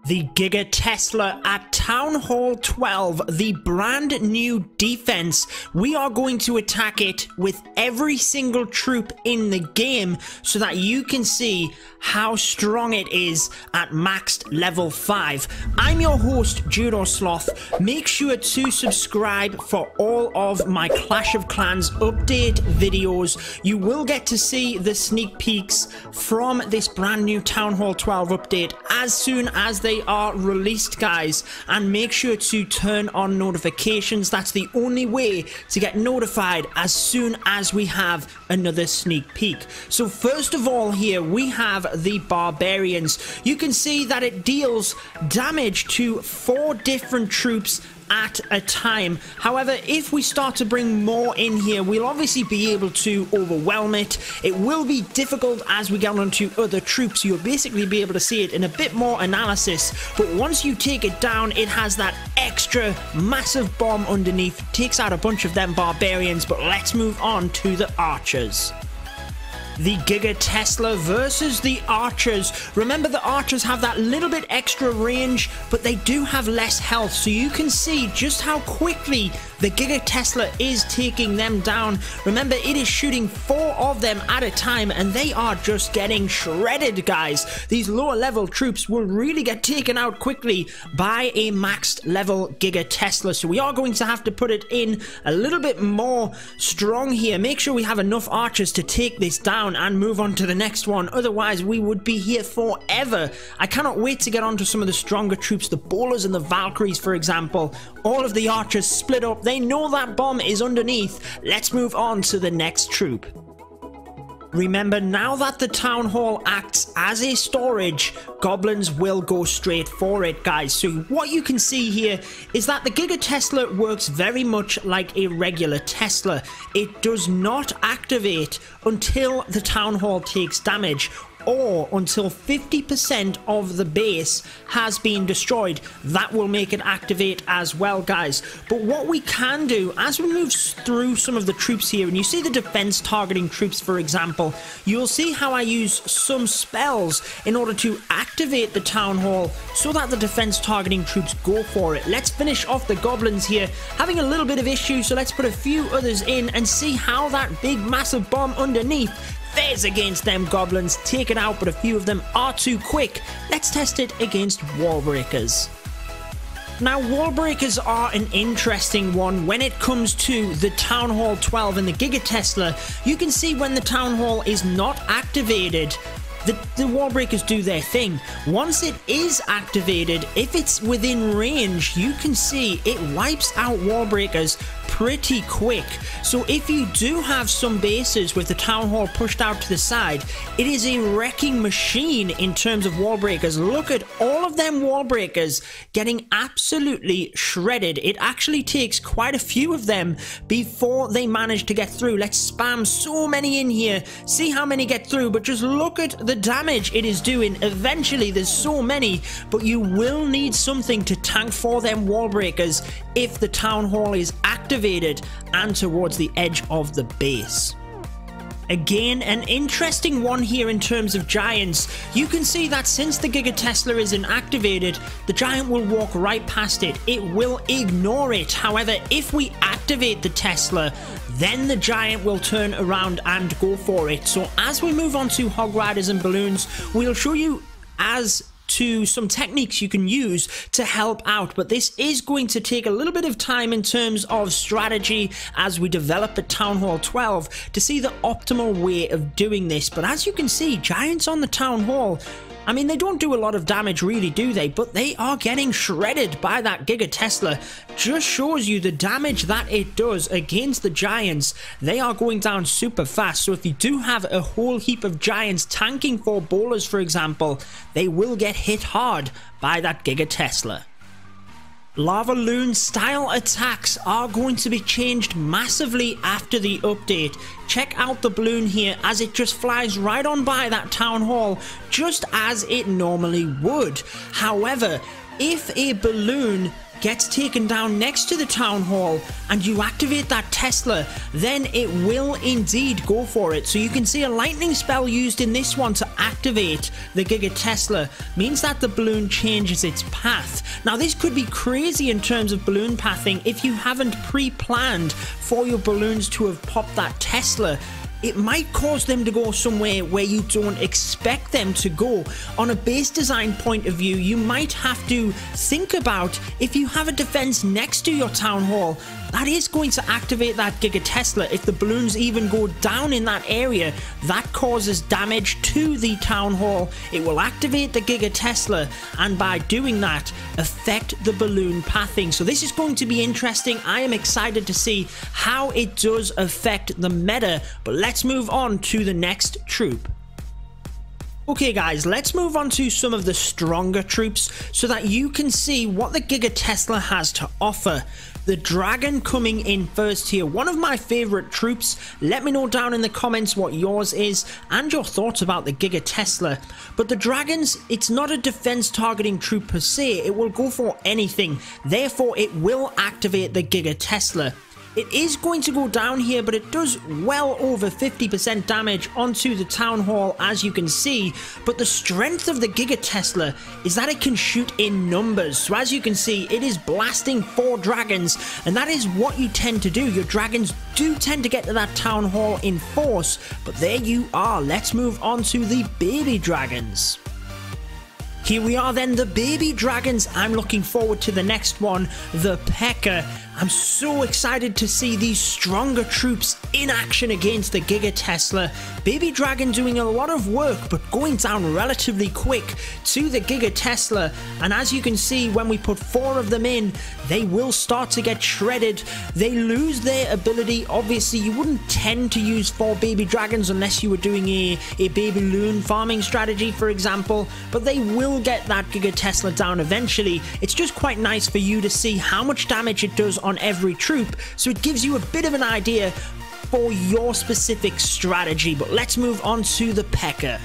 The Giga Tesla at Town Hall 12, the brand new defense. We are going to attack it with every single troop in the game so that you can see how strong it is at maxed level 5. I'm your host, Judo Sloth. Make sure to subscribe for all of my Clash of Clans update videos. You will get to see the sneak peeks from this brand new Town Hall 12 update as soon as they are released, guys, and make sure to turn on notifications. That's the only way to get notified as soon as we have another sneak peek. So first of all, here we have the Barbarians. You can see that it deals damage to 4 different troops at a time. However, if we start to bring more in here, we'll obviously be able to overwhelm it. It will be difficult as we get onto other troops. You'll basically be able to see it in a bit more analysis, but once you take it down, it has that extra massive bomb underneath, takes out a bunch of them Barbarians. But let's move on to the archers. The Giga Tesla versus the archers. Remember, the archers have that little bit extra range, but they do have less health, so you can see just how quickly the Giga Tesla is taking them down. Remember, it is shooting 4 of them at a time, and they are just getting shredded, guys. These lower level troops will really get taken out quickly by a maxed level Giga Tesla, so we are going to have to put it in a little bit more strong here. Make sure we have enough archers to take this down and move on to the next one, otherwise we would be here forever. I cannot wait to get on to some of the stronger troops, the bowlers and the Valkyries, for example. All of the archers split up, they know that bomb is underneath. Let's move on to the next troop. Remember, now that the Town Hall acts as a storage, goblins will go straight for it, guys. So what you can see here is that the Giga Tesla works very much like a regular Tesla. It does not activate until the Town Hall takes damage, or until 50% of the base has been destroyed. That will make it activate as well, guys. But what we can do as we move through some of the troops here, and you see the defense targeting troops, for example, you'll see how I use some spells in order to activate the Town Hall so that the defense targeting troops go for it. Let's finish off the goblins here, having a little bit of issue, so let's put a few others in and see how that big massive bomb underneath fares against them goblins. Take it out, but a few of them are too quick. Let's test it against wall breakers. Now, wall breakers are an interesting one when it comes to the Town Hall 12 and the Giga Tesla. You can see when the Town Hall is not activated, the wall breakers do their thing. Once it is activated, if it's within range, you can see it wipes out wall breakers pretty quick. So if you do have some bases with the Town Hall pushed out to the side, it is a wrecking machine in terms of wall breakers. Look at all of them wall breakers getting absolutely shredded. It actually takes quite a few of them before they manage to get through. Let's spam so many in here, see how many get through, but just look at the damage it is doing. Eventually, there's so many, but you will need something to tank for them wall breakers if the Town Hall is activated and towards the edge of the base. Again, an interesting one here in terms of giants. You can see that since the Giga Tesla isn't activated, the giant will walk right past it. It will ignore it. However, if we activate the Tesla, then the giant will turn around and go for it. So as we move on to Hog Riders and balloons, we'll show you as to some techniques you can use to help out, but this is going to take a little bit of time in terms of strategy as we develop at Town Hall 12 to see the optimal way of doing this. But as you can see, giants on the Town Hall, I mean, they don't do a lot of damage really, do they? But they are getting shredded by that Giga Tesla. Just shows you the damage that it does against the giants. They are going down super fast. So if you do have a whole heap of giants tanking for bowlers, for example, they will get hit hard by that Giga Tesla. Lava Loon style attacks are going to be changed massively after the update. Check out the balloon here as it just flies right on by that Town Hall just as it normally would. However, if a balloon gets taken down next to the town hall and you activate that Tesla, then it will indeed go for it. So you can see a lightning spell used in this one to activate the Giga Tesla means that the balloon changes its path. Now this could be crazy in terms of balloon pathing if you haven't pre-planned for your balloons to have popped that Tesla. It might cause them to go somewhere where you don't expect them to go. On a base design point of view, you might have to think about if you have a defense next to your town hall, that is going to activate that Giga Tesla. If the balloons even go down in that area, that causes damage to the town hall. It will activate the Giga Tesla, and by doing that, affect the balloon pathing. So this is going to be interesting. I am excited to see how it does affect the meta, but let's move on to the next troop. Okay guys, let's move on to some of the stronger troops so that you can see what the Giga Tesla has to offer. The dragon coming in first here, one of my favorite troops. Let me know down in the comments what yours is and your thoughts about the Giga Tesla. But the dragons, it's not a defense targeting troop per se, it will go for anything, therefore it will activate the Giga Tesla. It is going to go down here, but it does well over 50% damage onto the town hall, as you can see. But the strength of the Giga Tesla is that it can shoot in numbers. So as you can see, it is blasting 4 dragons, and that is what you tend to do. Your dragons do tend to get to that town hall in force, but there you are. Let's move on to the baby dragons. Here we are then, the baby dragons. I'm looking forward to the next one, the P.E.K.K.A. I'm so excited to see these stronger troops in action against the Giga Tesla. Baby Dragon doing a lot of work, but going down relatively quick to the Giga Tesla. And as you can see, when we put 4 of them in, they will start to get shredded. They lose their ability. Obviously, you wouldn't tend to use 4 baby dragons unless you were doing a baby loon farming strategy, for example. But they will get that Giga Tesla down eventually. It's just quite nice for you to see how much damage it does on every troop, so it gives you a bit of an idea for your specific strategy. But let's move on to the P.E.K.K.A.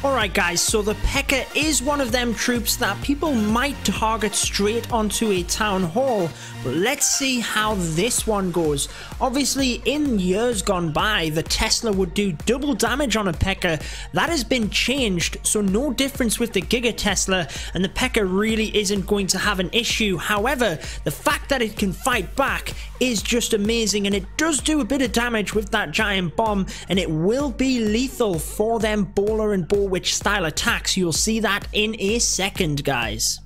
Alright guys, so the P.E.K.K.A. is one of them troops that people might target straight onto a town hall, but let's see how this one goes. Obviously, in years gone by, the Tesla would do double damage on a P.E.K.K.A. That has been changed, so no difference with the Giga Tesla, and the P.E.K.K.A. really isn't going to have an issue. However, the fact that it can fight back is just amazing, and it does do a bit of damage with that giant bomb, and it will be lethal for them bowler and bow witch style attacks. You'll see that in a second, guys.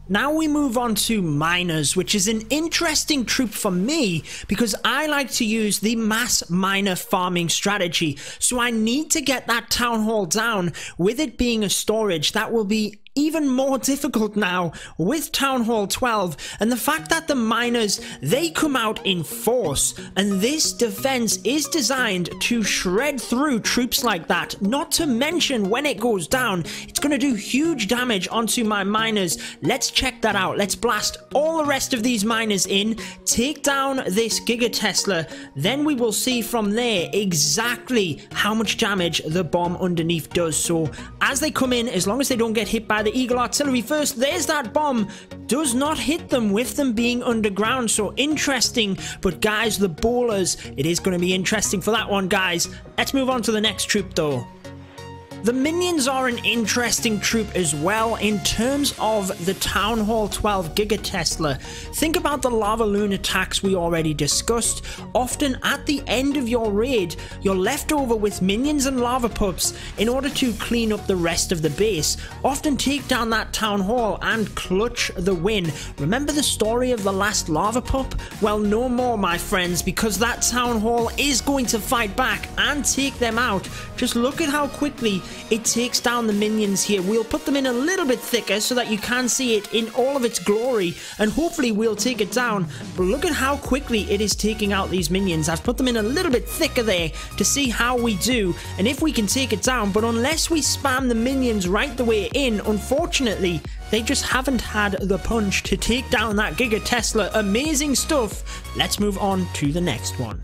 Now we move on to miners, which is an interesting troop for me because I like to use the mass miner farming strategy. So I need to get that town hall down. With it being a storage, that will be even more difficult now with Town Hall 12, and the fact that the miners, they come out in force, and this defense is designed to shred through troops like that. Not to mention, when it goes down, it's going to do huge damage onto my miners. Let's check that out. Let's blast all the rest of these miners in, take down this Giga Tesla, then we will see from there exactly how much damage the bomb underneath does. So as they come in, as long as they don't get hit by the Eagle Artillery first, there's that bomb, does not hit them with them being underground. So interesting. But guys, the bowlers, it is going to be interesting for that one, guys. Let's move on to the next troop though. The minions are an interesting troop as well in terms of the Town Hall 12 Giga Tesla. Think about the lava loon attacks we already discussed. Often at the end of your raid, you're left over with minions and lava pups in order to clean up the rest of the base. Often take down that town hall and clutch the win. Remember the story of the last lava pup? Well, no more, my friends, because that town hall is going to fight back and take them out. Just look at how quickly it takes down the minions here. We'll put them in a little bit thicker so that you can see it in all of its glory, and hopefully we'll take it down. But look at how quickly it is taking out these minions. I've put them in a little bit thicker there to see how we do and if we can take it down. But unless we spam the minions right the way in, unfortunately, they just haven't had the punch to take down that Giga Tesla. Amazing stuff. Let's move on to the next one.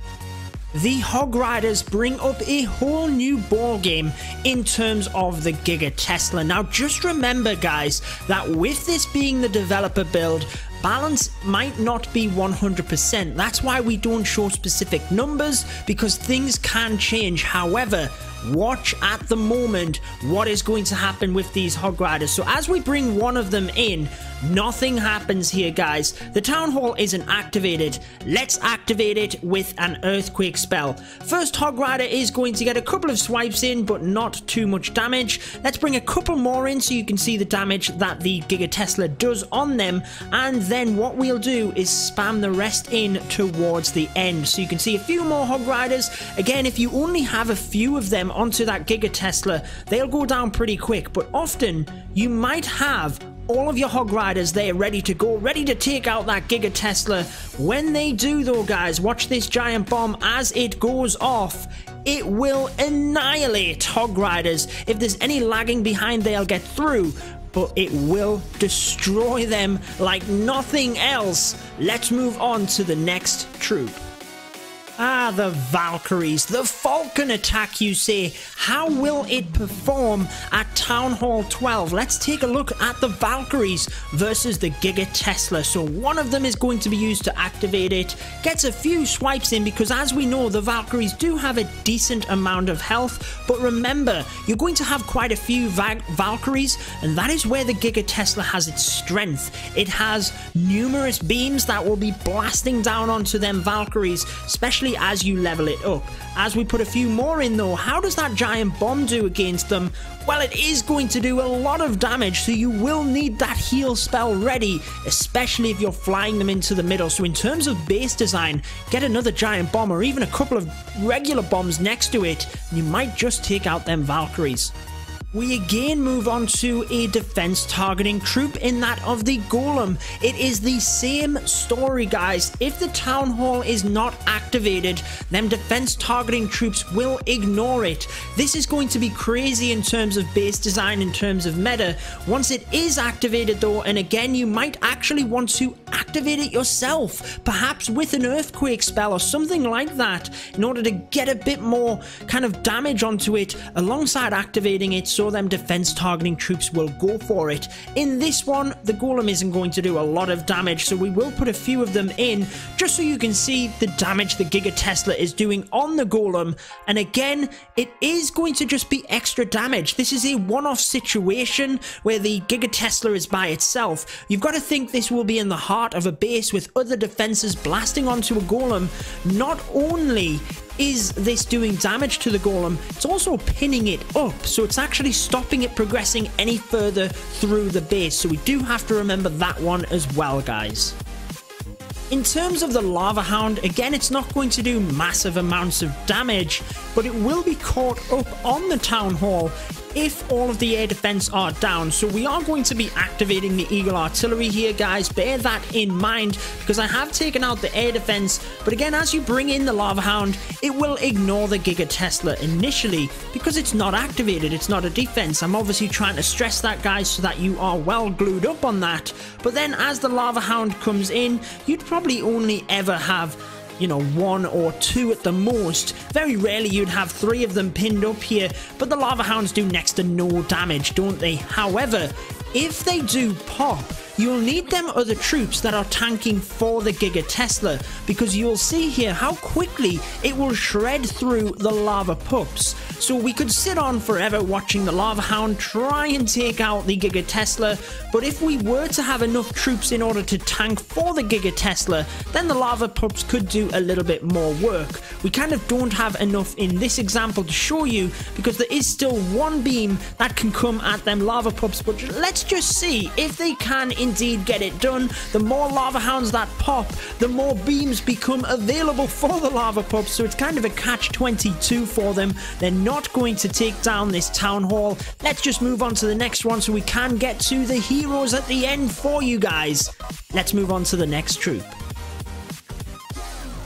The Hog Riders bring up a whole new ball game in terms of the Giga Tesla. Now just remember guys that with this being the developer build, balance might not be 100%. That's why we don't show specific numbers, because things can change. However, watch at the moment what is going to happen with these Hog Riders. So as we bring one of them in, nothing happens here guys. The town hall isn't activated. Let's activate it with an earthquake spell. First Hog Rider is going to get a couple of swipes in, but not too much damage. Let's bring a couple more in so you can see the damage that the Giga Tesla does on them, and then what we'll do is spam the rest in towards the end. So you can see a few more Hog Riders. Again, if you only have a few of them onto that Giga Tesla, they'll go down pretty quick, but often you might have all of your Hog Riders there ready to go, ready to take out that Giga Tesla. When they do though guys, watch this giant bomb as it goes off. It will annihilate Hog Riders. If there's any lagging behind, they'll get through, but it will destroy them like nothing else. Let's move on to the next troop. Ah, the Valkyries, the Falcon attack you say. How will it perform at Town Hall 12? Let's take a look at the Valkyries versus the Giga Tesla. So one of them is going to be used to activate it. Gets a few swipes in because as we know, the Valkyries do have a decent amount of health. But remember, you're going to have quite a few Valkyries, and that is where the Giga Tesla has its strength. It has numerous beams that will be blasting down onto them Valkyries, especially as you level it up. As we put a few more in though, how does that giant bomb do against them? Well, it is going to do a lot of damage, so you will need that heal spell ready, especially if you're flying them into the middle. So in terms of base design, get another giant bomb or even a couple of regular bombs next to it, and you might just take out them Valkyries. We again move on to a defense targeting troop, in that of the Golem. It is the same story guys. If the town hall is not activated, them defense targeting troops will ignore it. This is going to be crazy in terms of base design, in terms of meta. Once it is activated though, and again you might actually want to activate it yourself, perhaps with an earthquake spell or something like that, in order to get a bit more kind of damage onto it alongside activating it, so them defense targeting troops will go for it. In this one, the Golem isn't going to do a lot of damage, so we will put a few of them in just so you can see the damage the Giga Tesla is doing on the Golem. And again, it is going to just be extra damage. This is a one-off situation where the Giga Tesla is by itself. You've got to think this will be in the heart of a base with other defenses blasting onto a Golem. Not only is this doing damage to the Golem, it's also pinning it up, so it's actually stopping it progressing any further through the base. So we do have to remember that one as well guys. In terms of the Lava Hound, again, it's not going to do massive amounts of damage, but it will be caught up on the Town Hall if all of the air defense are down. So we are going to be activating the Eagle Artillery here guys. Bear that in mind, because I have taken out the air defense, but again, as you bring in the Lava Hound, it will ignore the Giga Tesla initially because it's not activated, it's not a defense. I'm obviously trying to stress that guys so that you are well glued up on that. But then as the Lava Hound comes in, you'd probably only ever have, you know, one or two at the most. Very rarely you'd have three of them pinned up here, but the Lava Hounds do next to no damage, don't they? However, if they do pop, you'll need them other troops that are tanking for the Giga Tesla, because you'll see here how quickly it will shred through the lava pups. So we could sit on forever watching the Lava Hound try and take out the Giga Tesla, but if we were to have enough troops in order to tank for the Giga Tesla, then the lava pups could do a little bit more work. We kind of don't have enough in this example to show you, because there is still one beam that can come at them lava pups, but let's just see if they can indeed get it done. The more Lava Hounds that pop, the more beams become available for the lava pups, so it's kind of a catch-22 for them. They're not going to take down this town hall. Let's just move on to the next one so we can get to the heroes at the end for you guys. Let's move on to the next troop.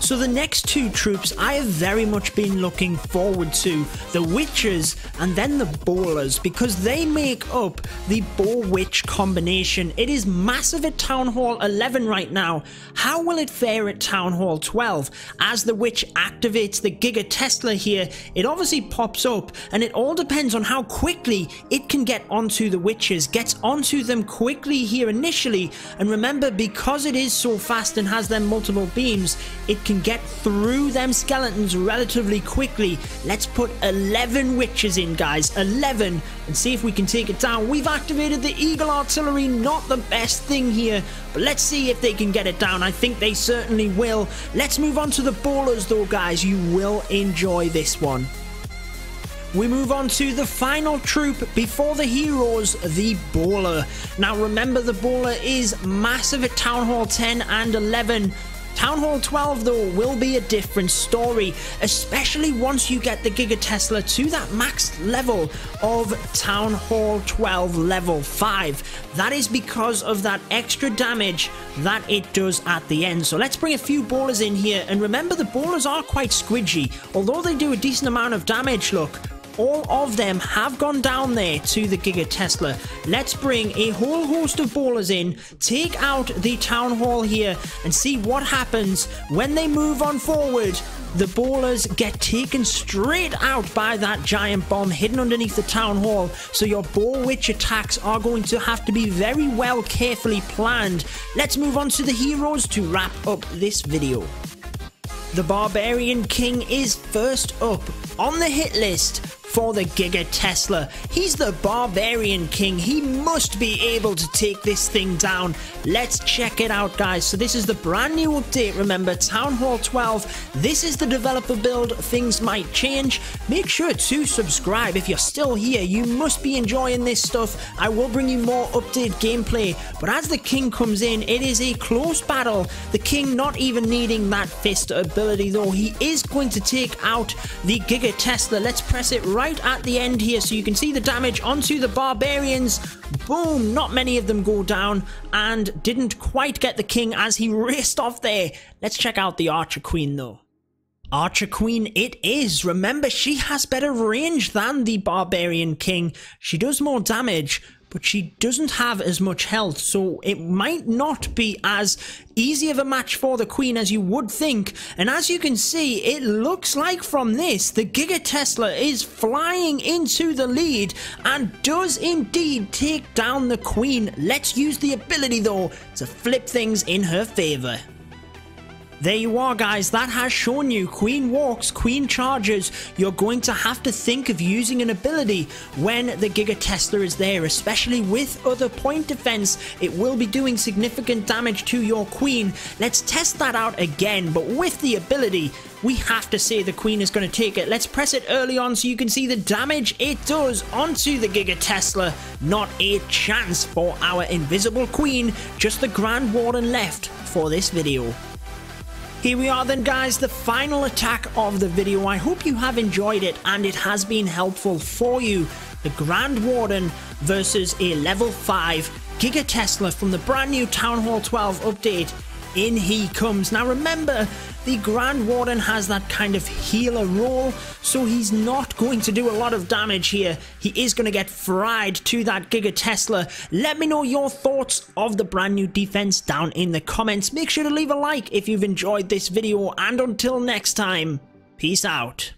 So the next two troops I have very much been looking forward to, the Witches and then the Bowlers, because they make up the Bow-Witch combination. It is massive at Town Hall 11 right now. How will it fare at Town Hall 12? As the Witch activates the Giga Tesla here, it obviously pops up, and it all depends on how quickly it can get onto the Witches, gets onto them quickly here initially, and remember, because it is so fast and has them multiple beams, it can get through them skeletons relatively quickly. Let's put 11 Witches in, guys, 11, and see if we can take it down. We've activated the Eagle Artillery, not the best thing here, but let's see if they can get it down. I think they certainly will. Let's move on to the Bowlers though, guys. You will enjoy this one. We move on to the final troop before the heroes, the Bowler. Now remember, the Bowler is massive at Town Hall 10 and 11. Town Hall 12 though will be a different story, especially once you get the Giga Tesla to that max level of Town Hall 12 level 5. That is because of that extra damage that it does at the end. So let's bring a few Bowlers in here, and remember, the Bowlers are quite squidgy. Although they do a decent amount of damage, look, all of them have gone down there to the Giga Tesla. Let's bring a whole host of Bowlers in, take out the Town Hall here, and see what happens when they move on forward. The Bowlers get taken straight out by that giant bomb hidden underneath the Town Hall, so your Bow-Witch attacks are going to have to be very well carefully planned. Let's move on to the heroes to wrap up this video. The Barbarian King is first up on the hit list for the Giga Tesla. He's the Barbarian King. He must be able to take this thing down. Let's check it out, guys. So this is the brand new update. Remember, Town Hall 12. This is the developer build. Things might change. Make sure to subscribe if you're still here. You must be enjoying this stuff. I will bring you more update gameplay. But as the King comes in, it is a close battle. The King not even needing that fist ability, though. He is going to take out the Giga Tesla. Let's press it right at the end here so you can see the damage onto the Barbarians. Boom, not many of them go down, and didn't quite get the King as he raced off there. Let's check out the Archer Queen though. Archer Queen it is. Remember, she has better range than the Barbarian King. She does more damage, but she doesn't have as much health, so it might not be as easy of a match for the Queen as you would think. And as you can see, it looks like from this, the Giga Tesla is flying into the lead and does indeed take down the Queen. Let's use the ability though to flip things in her favor. There you are, guys. That has shown you Queen walks, Queen charges. You're going to have to think of using an ability when the Giga Tesla is there, especially with other point defense. It will be doing significant damage to your Queen. Let's test that out again, but with the ability, we have to say the Queen is going to take it. Let's press it early on so you can see the damage it does onto the Giga Tesla. Not a chance for our invisible Queen, just the Grand Warden left for this video. Here we are then, guys, the final attack of the video. I hope you have enjoyed it and it has been helpful for you. The Grand Warden versus a level 5 Giga Tesla from the brand new Town Hall 12 update. In he comes. Now remember, the Grand Warden has that kind of healer role, so he's not going to do a lot of damage here. He is going to get fried to that Giga Tesla. Let me know your thoughts of the brand new defense down in the comments. Make sure to leave a like if you've enjoyed this video, and until next time, peace out.